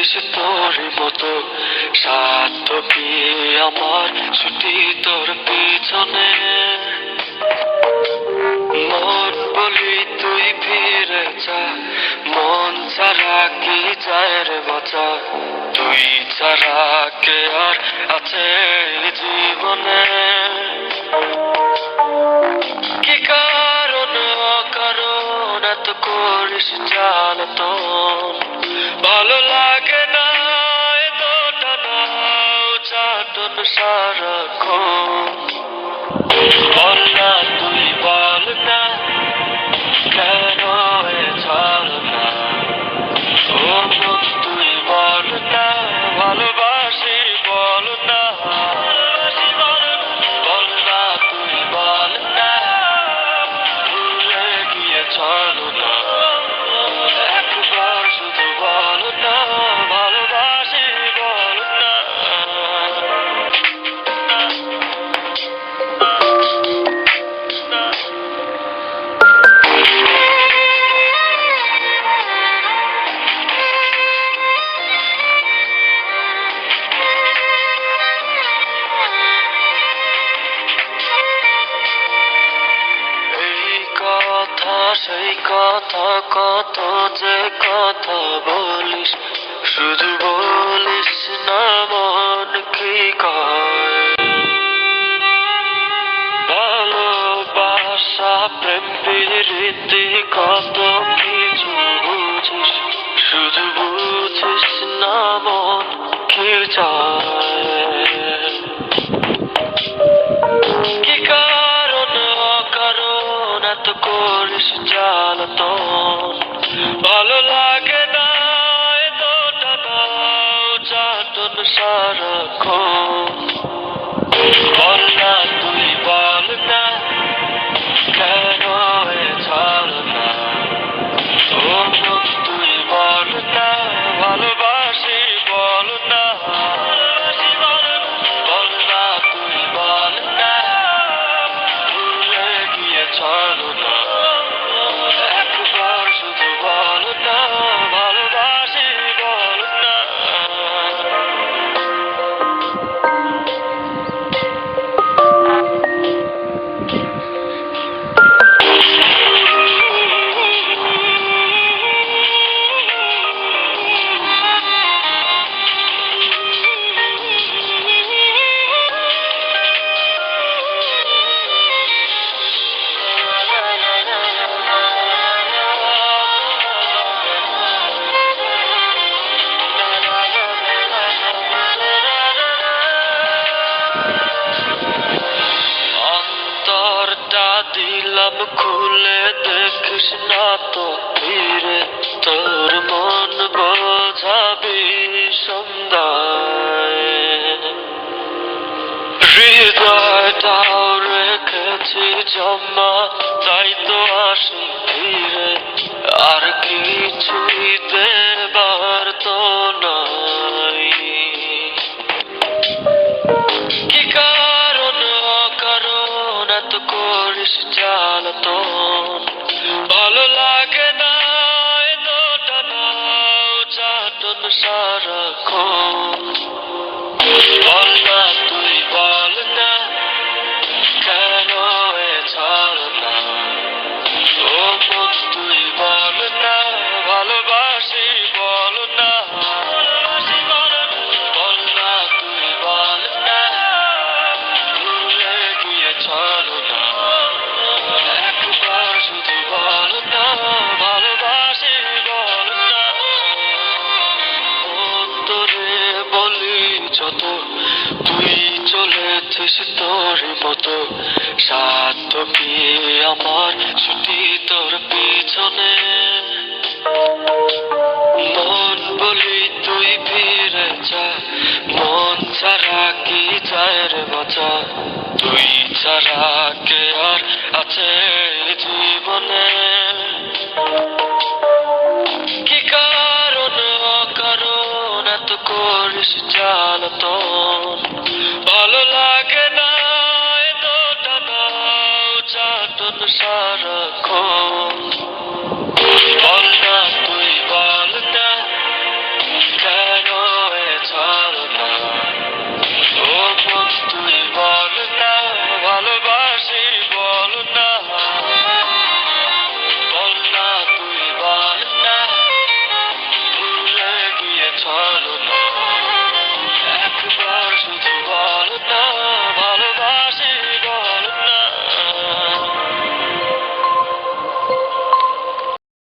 থেকেছিস তোর মতো সাধ্য কি আমার ছুটি তোর পিছনে মন বলি তুই ফিরে যা মন ছাড়া কি যায় রে বাঁচা তুই ছাড়া কে আর আছে জীবনে কি কারণ অকারণ এত করিস জ্বালাতন ভালো লাগে না এতটা না চাটন সারাক্ষণ বল না তুই বল না কেন এ ছাড় না ও মন তুই বল না ভালোবাসি বল না বল না তুই বল না ভুলে গিয়ে ছাড় না একবার শুধু বল না ভালোবাসি বল না সেই কথা কত যে কথা বলিস শুধু বলিস না মন কি কয় ভালোবাসা প্রেম প্রীতি কত কিছু বুঝিস শুধু বুঝিস না মন কি চায় কি কারণ অকারণ এত করিস জ্বালাতন ভালো লাগে না এতটা না চাটন সারাক্ষণ বল না তুই বল না কেন এ ছাড় না ও মন তুই বল না ভালোবাসি বল না বল না তুই বল না ভুলে গিয়ে ছাড় না একবার শুধু বল না ভালোবাসি বল না দিলাম খুলে দেখিস না তো ফিরে তোর মন বোঝাবি সন্ধ্যায় হৃদয়টাও রেখেছি জমা তাই তো আসি ফিরে আর কিছুই দেবার তো নাই কি কারণ অকারণ এত করিস জ্বালাতন ভালো লাগে না এতটা না চাটন সারাক্ষণ বল না তুই বল না কেন এ ছাড় না ও মন তুই বল না ভালোবাসি বল না বল না তুই বল না ভুলে গিয়ে ছাড় না একবার শুধু বল না ভালোবাসি বল না অন্তরে বলি যত তুই চলেছিস তোর মতো সাধ্য কি আমার ছুটি তোর পিছনে মন বলি তুই ফিরে যা মন ছাড়া কি যায় রে বাঁচা তুই ছাড়া কে আর আছে জীবনে কি কারণ অকারণ এত করিস জ্বালাতন ভালো লাগে না এতটা না চাটন সারাক্ষণ